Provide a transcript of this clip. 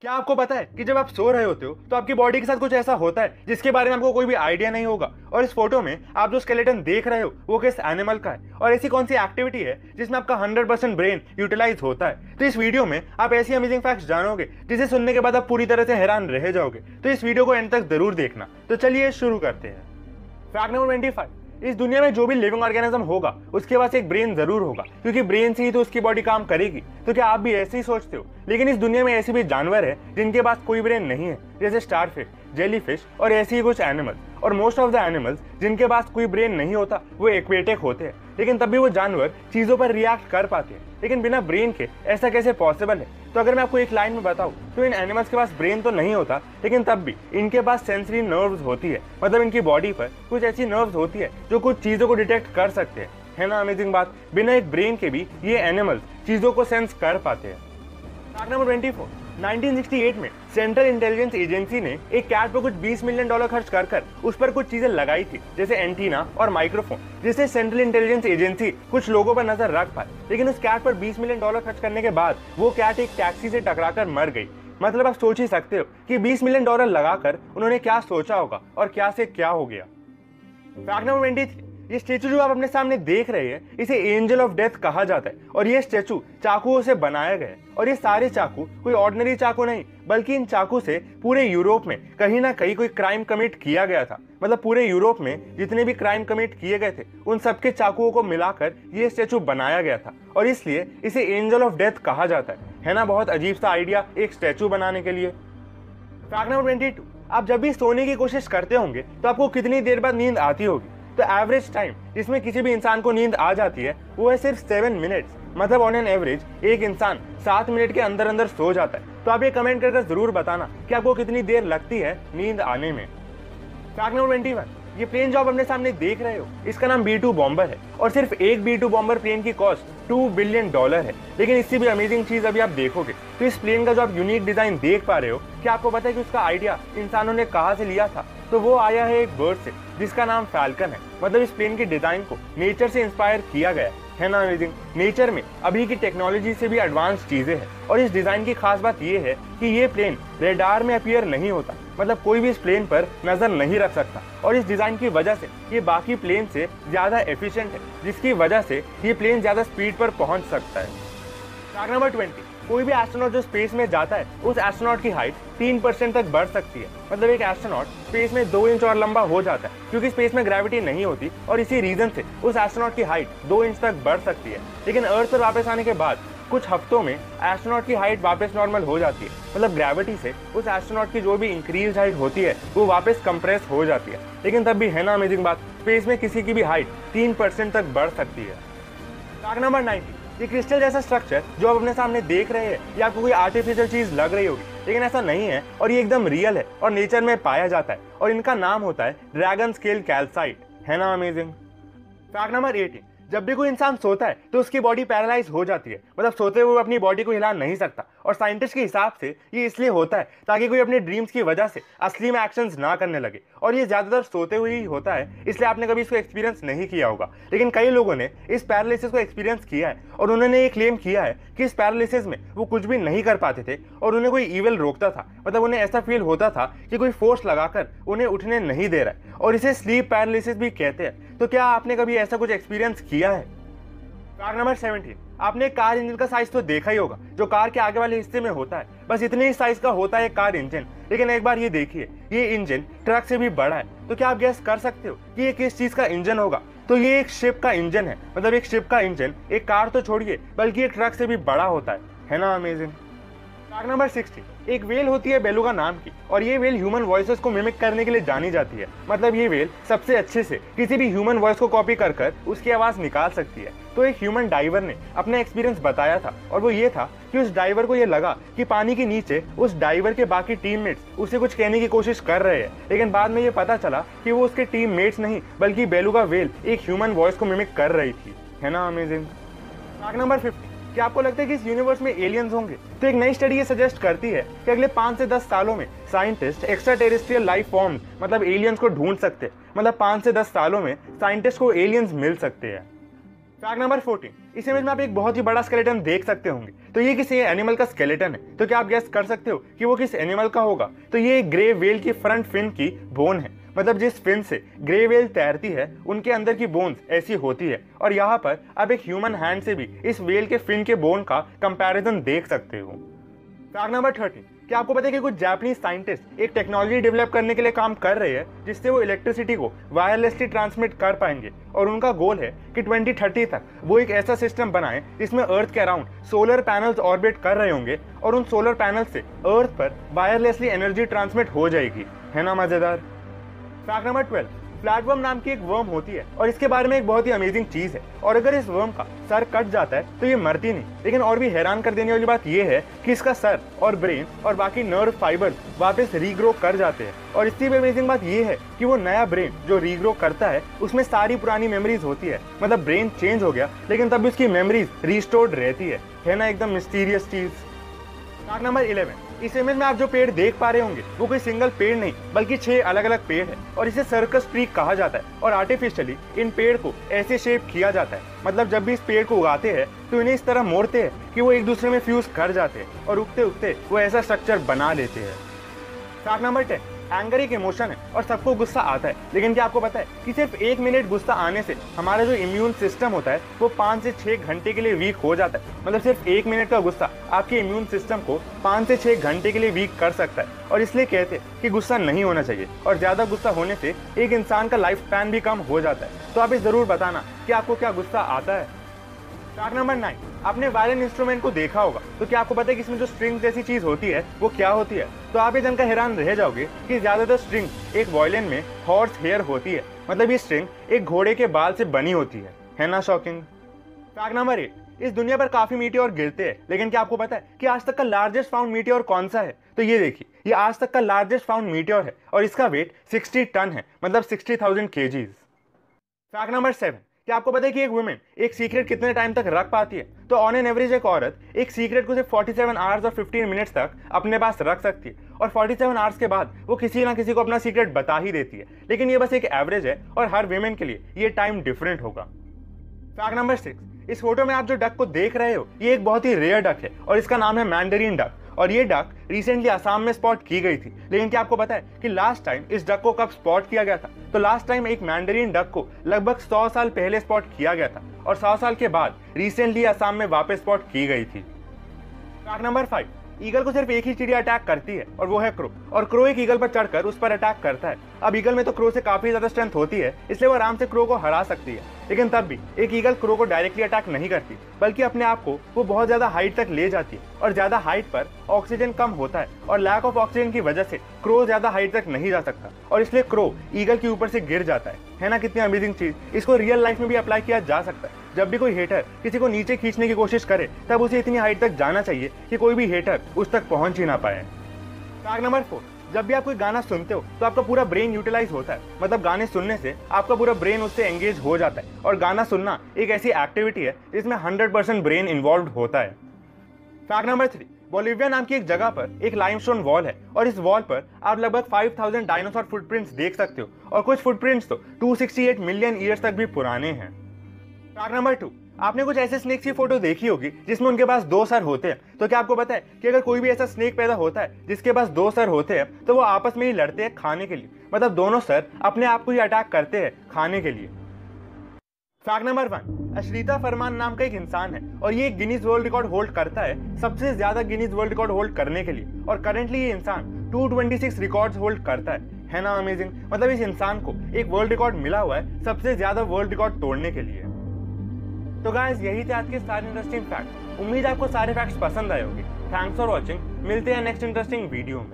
क्या आपको पता है कि जब आप सो रहे होते हो तो आपकी बॉडी के साथ कुछ ऐसा होता है जिसके बारे में आपको कोई भी आइडिया नहीं होगा। और इस फोटो में आप जो स्केलेटन देख रहे हो वो किस एनिमल का है और ऐसी कौन सी एक्टिविटी है जिसमें आपका 100% ब्रेन यूटिलाइज होता है। तो इस वीडियो में आप ऐसी अमेजिंग फैक्ट्स जानोगे जिसे सुनने के बाद आप पूरी तरह से हैरान रह जाओगे। तो इस वीडियो को एंड तक जरूर देखना। तो चलिए शुरू करते हैं। फैक्ट नंबर 25, इस दुनिया में जो भी लिविंग ऑर्गेनिज्म होगा उसके पास एक ब्रेन जरूर होगा, क्योंकि ब्रेन से ही तो उसकी बॉडी काम करेगी। तो क्या आप भी ऐसे ही सोचते हो? लेकिन इस दुनिया में ऐसे भी जानवर है जिनके पास कोई ब्रेन नहीं है, जैसे स्टारफिश, जेलीफिश और ऐसे ही कुछ एनिमल्स। और मोस्ट ऑफ द एनिमल्स जिनके पास कोई ब्रेन नहीं होता वो एक्वेटिक होते हैं, लेकिन तब भी वो जानवर चीजों पर रिएक्ट कर पाते हैं। लेकिन बिना ब्रेन के ऐसा कैसे पॉसिबल है? तो अगर मैं आपको एक लाइन में बताऊं तो इन एनिमल्स के पास ब्रेन तो नहीं होता, लेकिन तब भी इनके पास सेंसरी नर्व्स होती है। मतलब इनकी बॉडी पर कुछ ऐसी नर्व्स होती है जो कुछ चीजों को डिटेक्ट कर सकते हैं। है ना अमेजिंग बात? बिना एक ब्रेन के भी ये एनिमल्स चीजों को सेंस कर पाते हैं। फैक्ट नंबर 24, 1968 में सेंट्रल इंटेलिजेंस एजेंसी ने एक कैट पर कुछ $20 मिलियन खर्च कर उस पर कुछ चीजें लगाई थी, जैसे एंटीना और माइक्रोफोन, जिससे सेंट्रल इंटेलिजेंस एजेंसी कुछ लोगों पर नजर रख पाए। लेकिन उस कैट पर $20 मिलियन खर्च करने के बाद वो कैट एक टैक्सी से टकराकर मर गई। मतलब आप सोच ही सकते हो कि $20 मिलियन लगाकर उन्होंने क्या सोचा होगा और क्या से क्या हो गया। फैक्ट नंबर 23, ये स्टेचू जो आप अपने सामने देख रहे हैं इसे एंजल ऑफ डेथ कहा जाता है। और ये स्टेचू चाकुओं से बनाया गया है। और ये सारे चाकू कोई ऑर्डिनरी चाकू नहीं, बल्कि इन चाकू से पूरे यूरोप में कहीं ना कहीं कोई क्राइम कमिट किया गया था। मतलब पूरे यूरोप में जितने भी क्राइम कमिट किए गए थे उन सबके चाकुओं को मिलाकर ये स्टेचू बनाया गया था, और इसलिए इसे एंजल ऑफ डेथ कहा जाता है ना? बहुत अजीब सा आइडिया एक स्टेचू बनाने के लिए। फैक्ट नंबर 22, आप जब भी सोने की कोशिश करते होंगे तो आपको कितनी देर बाद नींद आती होगी? तो एवरेज टाइम जिसमें किसी भी इंसान को नींद आ जाती है वो है सिर्फ 7 मिनट्स। मतलब ऑन एन एवरेज एक इंसान 7 मिनट के अंदर अंदर सो जाता है। तो आप ये कमेंट करके जरूर बताना कि आपको कितनी देर लगती है नींद आने में। फैक्ट नंबर 21, ये प्लेन जो आप अपने सामने देख रहे हो इसका नाम B-2 बॉम्बर है, और सिर्फ एक B-2 बॉम्बर प्लेन की कॉस्ट $2 बिलियन है। लेकिन इससे भी अमेजिंग चीज अभी आप देखोगे। तो इस प्लेन का जो आप यूनिक डिजाइन देख पा रहे हो, क्या आपको पता है कि उसका आइडिया इंसानों ने कहाँ से लिया था? तो वो आया है एक बर्ड से जिसका नाम फैल्कन है। मतलब इस प्लेन के डिजाइन को नेचर से इंस्पायर किया गया है ना अमेजिंग? नेचर में अभी की टेक्नोलॉजी से भी एडवांस चीजें हैं। और इस डिजाइन की खास बात ये है कि ये प्लेन रेडार में अपीयर नहीं होता। मतलब कोई भी इस प्लेन पर नजर नहीं रख सकता, और इस डिजाइन की वजह से ये बाकी प्लेन से ज्यादा एफिशिएंट है, जिसकी वजह से ये प्लेन ज्यादा स्पीड पर पहुंच सकता है। फैक्ट नंबर 20, कोई भी एस्ट्रोनॉट जो स्पेस में जाता है उस एस्ट्रोनॉट की हाइट 3% तक बढ़ सकती है। मतलब एक एस्ट्रोनॉट स्पेस में 2 इंच और लंबा हो जाता है, क्योंकि स्पेस में ग्रेविटी नहीं होती, और इसी रीजन से उस एस्ट्रोनॉट की हाइट 2 इंच तक बढ़ सकती है। लेकिन अर्थ पर वापस आने के बाद कुछ हफ्तों में एस्ट्रोनॉट की हाइट वापस नॉर्मल हो जाती है। मतलब ग्रेविटी से उस एस्ट्रोनॉट की जो भी इंक्रीज हाइट होती है वो वापस कंप्रेस हो जाती है। लेकिन तब भी है ना अमेजिंग बात, स्पेस में किसी की भी हाइट 3% तक बढ़ सकती है। फैक्ट नंबर 90, ये क्रिस्टल जैसा स्ट्रक्चर जो आप अपने सामने देख रहे हैं ये आपको कोई आर्टिफिशियल चीज लग रही होगी, लेकिन ऐसा नहीं है, और ये एकदम रियल है और नेचर में पाया जाता है। और इनका नाम होता है ड्रैगन स्केल कैल्साइट। है ना अमेजिंग? फैक्ट नंबर 18, जब भी कोई इंसान सोता है तो उसकी बॉडी पैरालाइज हो जाती है। मतलब सोते हुए अपनी बॉडी को हिला नहीं सकता, और साइंटिस्ट के हिसाब से ये इसलिए होता है ताकि कोई अपने ड्रीम्स की वजह से असली में एक्शंस ना करने लगे। और ये ज्यादातर सोते हुए ही होता है, इसलिए आपने कभी इसको एक्सपीरियंस नहीं किया होगा। लेकिन कई लोगों ने इस पैरालिसिस को एक्सपीरियंस किया है, और उन्होंने ये क्लेम किया है कि इस पैरालिसिस में वो कुछ भी नहीं कर पाते थे और उन्हें कोई ईविल रोकता था। मतलब उन्हें ऐसा फील होता था कि कोई फोर्स लगाकर उन्हें उठने नहीं दे रहा है, और इसे स्लीप पैरालिसिस भी कहते हैं। तो क्या आपने कभी ऐसा कुछ एक्सपीरियंस किया है? फैक्ट नंबर 17, आपने कार इंजन का साइज तो देखा ही होगा, जो कार के आगे वाले हिस्से में होता है। बस इतने ही साइज का होता है कार इंजन। लेकिन एक बार ये देखिए, ये इंजन ट्रक से भी बड़ा है। तो क्या आप गैस कर सकते हो कि ये किस चीज का इंजन होगा? तो ये एक शिप का इंजन है। मतलब एक शिप का इंजन एक कार तो छोड़िए बल्कि एक ट्रक से भी बड़ा होता है ना अमेजिंग? फैक्ट नंबर 60, एक वेल होती है बेलुगा नाम की, और ये वेल ह्यूमन वॉइसेस को मिमिक करने के लिए जानी जाती है। मतलब ये वेल सबसे अच्छे से किसी भी ह्यूमन वॉइस को कॉपी कर कर उसकी आवाज निकाल सकती है। तो एक ह्यूमन डाइवर ने अपना एक्सपीरियंस बताया था, और वो ये था कि उस डाइवर को ये लगा कि पानी के नीचे उस डाइवर के बाकी टीममेट्स उसे कुछ कहने की कोशिश कर रहे हैं। लेकिन बाद में ये पता चला कि वो उसके टीममेट्स नहीं बल्कि बेलुगा वेल एक ह्यूमन वॉइस को मिमिक कर रही थी। है ना अमेजिंग? फैक्ट नंबर 50, क्या आपको लगता है कि इस यूनिवर्स में एलियंस होंगे? तो एक नई स्टडी ये सजेस्ट करती है कि अगले 5 से 10 सालों में scientist extra terrestrial life forms मतलब एलियंस को ढूंढ सकते हैं। मतलब 5 से 10 सालों में साइंटिस्ट को एलियंस मिल सकते हैं। फैक्ट नंबर 14, इस इमेज में आप एक बहुत ही बड़ा स्केलेटन देख सकते होंगे तो ये किसी एनिमल का स्केलेटन है। तो क्या आप गेस कर सकते हो कि वो किस एनिमल का होगा? तो ये ग्रे व्हेल की फ्रंट फिन की बोन है। मतलब जिस फिन से ग्रे व्हेल तैरती है उनके अंदर की बोन्स ऐसी होती है। और यहाँ पर आप एक ह्यूमन हैंड से भी इस व्हेल के फिन के बोन का कंपैरिजन देख सकते हो। फैक्ट नंबर 13, क्या आपको पता है कि कुछ जापानीज साइंटिस्ट एक टेक्नोलॉजी डेवलप करने के लिए काम कर रहे हैं जिससे वो इलेक्ट्रिसिटी को वायरलेसली ट्रांसमिट कर पाएंगे। और उनका गोल है कि 2030 तक वो एक ऐसा सिस्टम बनाएं जिसमें अर्थ के अराउंड सोलर पैनल्स ऑर्बिट कर रहे होंगे और उन सोलर पैनल से अर्थ पर वायरलेसली एनर्जी ट्रांसमिट हो जाएगी। है ना मजेदार? फैक्ट नंबर 12, फ्लैटवर्म नाम की एक वर्म होती है और इसके बारे में एक बहुत ही अमेजिंग चीज है। और अगर इस वर्म का सर कट जाता है तो ये मरती नहीं, लेकिन और भी हैरान कर देने वाली बात ये है कि इसका सर और ब्रेन और बाकी नर्व फाइबर्स वापस रीग्रो कर जाते हैं। और इससे भी अमेजिंग बात ये है कि वो नया ब्रेन जो रीग्रो करता है उसमें सारी पुरानी मेमोरीज होती है। मतलब ब्रेन चेंज हो गया लेकिन तब भी उसकी मेमोरीज रिस्टोर्ड रहती है ना? एकदम मिस्टीरियस चीज। फैक्ट नंबर 11, इस इमेज में आप जो पेड़ देख पा रहे होंगे वो कोई सिंगल पेड़ नहीं बल्कि 6 अलग अलग पेड़ है और इसे सर्कस ट्री कहा जाता है। और आर्टिफिशियली इन पेड़ को ऐसे शेप किया जाता है। मतलब जब भी इस पेड़ को उगाते हैं तो इन्हें इस तरह मोड़ते हैं कि वो एक दूसरे में फ्यूज कर जाते हैं और उगते उगते वो ऐसा स्ट्रक्चर बना लेते हैं। फैक्ट नंबर 10, एंगर एक इमोशन है और सबको गुस्सा आता है। लेकिन क्या आपको पता है कि सिर्फ 1 मिनट गुस्सा आने से हमारा जो इम्यून सिस्टम होता है वो 5 से 6 घंटे के लिए वीक हो जाता है। मतलब सिर्फ 1 मिनट का गुस्सा आपके इम्यून सिस्टम को 5 से 6 घंटे के लिए वीक कर सकता है। और इसलिए कहते हैं कि गुस्सा नहीं होना चाहिए और ज्यादा गुस्सा होने से एक इंसान का लाइफ स्पैन भी कम हो जाता है। तो आप ये जरूर बताना कि आपको क्या गुस्सा आता है। फैक्ट नंबर 9, आपने वायलिन इंस्ट्रूमेंट को देखा होगा तो क्या आपको पता है कि इसमें जो स्ट्रिंग जैसी चीज होती है वो क्या होती है? तो आप ये जानकर हैरान रह जाओगे कि ज्यादातर स्ट्रिंग एक वायलिन में हॉर्स हेयर होती है। मतलब ये स्ट्रिंग एक घोड़े के बाल से बनी होती है ना? शॉकिंग। फैक्ट नंबर 8, इस दुनिया पर काफी मीटियोर गिरते हैं लेकिन क्या आपको पता है कि आज तक का लार्जेस्ट फाउंड मीटियोर कौन सा है? तो ये देखिए, ये आज तक का लार्जेस्ट फाउंड मीटियोर है और इसका वेट 60 टन है। मतलब 60,000 kgs। फैक्ट नंबर 7, क्या आपको पता है कि एक वुमेन एक सीक्रेट कितने टाइम तक रख पाती है? तो ऑन एन एवरेज एक औरत एक सीक्रेट को सिर्फ 47 आवर्स और 15 मिनट्स तक अपने पास रख सकती है और 47 आवर्स के बाद वो किसी ना किसी को अपना सीक्रेट बता ही देती है। लेकिन ये बस एक एवरेज है और हर वुमेन के लिए ये टाइम डिफरेंट होगा। फैक्ट नंबर 6, इस फोटो में आप जो डक को देख रहे हो ये एक बहुत ही रेयर डक है और इसका नाम है मैंडरीन डक। और ये डक रिसेंटली असम में स्पॉट की गई थी। लेकिन क्या आपको पता है कि लास्ट टाइम इस डक को कब स्पॉट किया गया था? तो लास्ट टाइम एक मैंडरीन डक को लगभग 100 साल पहले स्पॉट किया गया था और 100 साल के बाद रिसेंटली असम में वापस स्पॉट की गई थी। फैक्ट नंबर 5, ईगल को सिर्फ एक ही चिड़िया अटैक करती है और वो है क्रो। और क्रो एक ईगल पर चढ़कर उस पर अटैक करता है। अब ईगल में तो क्रो से काफी ज्यादा स्ट्रेंथ होती है इसलिए वो आराम से क्रो को हरा सकती है। लेकिन तब भी एक ईगल क्रो को डायरेक्टली अटैक नहीं करती बल्कि अपने आप को वो बहुत ज्यादा हाइट तक ले जाती है और ज्यादा हाइट पर ऑक्सीजन कम होता है और लैक ऑफ ऑक्सीजन की वजह से क्रो ज्यादा हाइट तक नहीं जा सकता और इसलिए क्रो ईगल के ऊपर से गिर जाता है ना? कितनी अमेजिंग चीज। इसको रियल लाइफ में भी अप्लाई किया जा सकता है। जब भी कोई हेटर किसी को नीचे खींचने की कोशिश करे तब उसे इतनी हाइट तक जाना चाहिए कि कोई भी हेटर उस तक पहुंच ही ना पाए। फैक्ट नंबर 4, जब भी आप कोई गाना सुनते हो तो आपका पूरा ब्रेन यूटिलाइज होता है। मतलब गाने सुनने से आपका पूरा ब्रेन उससे एंगेज हो जाता है और गाना सुनना एक ऐसी एक्टिविटी है जिसमें 100% ब्रेन इन्वॉल्व होता है। फैक्ट नंबर 3, बोलिविया नाम की एक जगह पर एक लाइमस्टोन वॉल है और इस वॉल पर आप लगभग 5000 डायनासोर फुटप्रिंट्स देख सकते हो और कुछ फुटप्रिंट्स तो 268 मिलियन ईयर्स तक भी पुराने हैं। फैक्ट नंबर 2, आपने कुछ ऐसे स्नेक्स की फोटो देखी होगी जिसमें उनके पास 2 सर होते हैं। तो क्या आपको पता है कि अगर कोई भी ऐसा स्नेक पैदा होता है जिसके पास 2 सर होते हैं तो वो आपस में ही लड़ते हैं खाने के लिए। मतलब दोनों सर अपने आप को ही अटैक करते हैं खाने के लिए। फैक्ट नंबर 1, अश्रिता फरमान नाम का एक इंसान है और ये एक गिनीज वर्ल्ड रिकॉर्ड होल्ड करता है सबसे ज्यादा गिनीज वर्ल्ड रिकॉर्ड होल्ड करने के लिए। और करंटली ये इंसान 226 रिकॉर्ड्स होल्ड करता है ना? अमेजिंग। मतलब इस इंसान को एक वर्ल्ड रिकॉर्ड मिला हुआ है सबसे ज्यादा वर्ल्ड रिकॉर्ड तोड़ने के लिए। तो गाइस यही थे आज के सारे इंटरेस्टिंग फैक्ट। उम्मीद है आपको सारे फैक्ट्स पसंद आए होंगे। Thanks for watching. मिलते हैं नेक्स्ट इंटरेस्टिंग वीडियो में।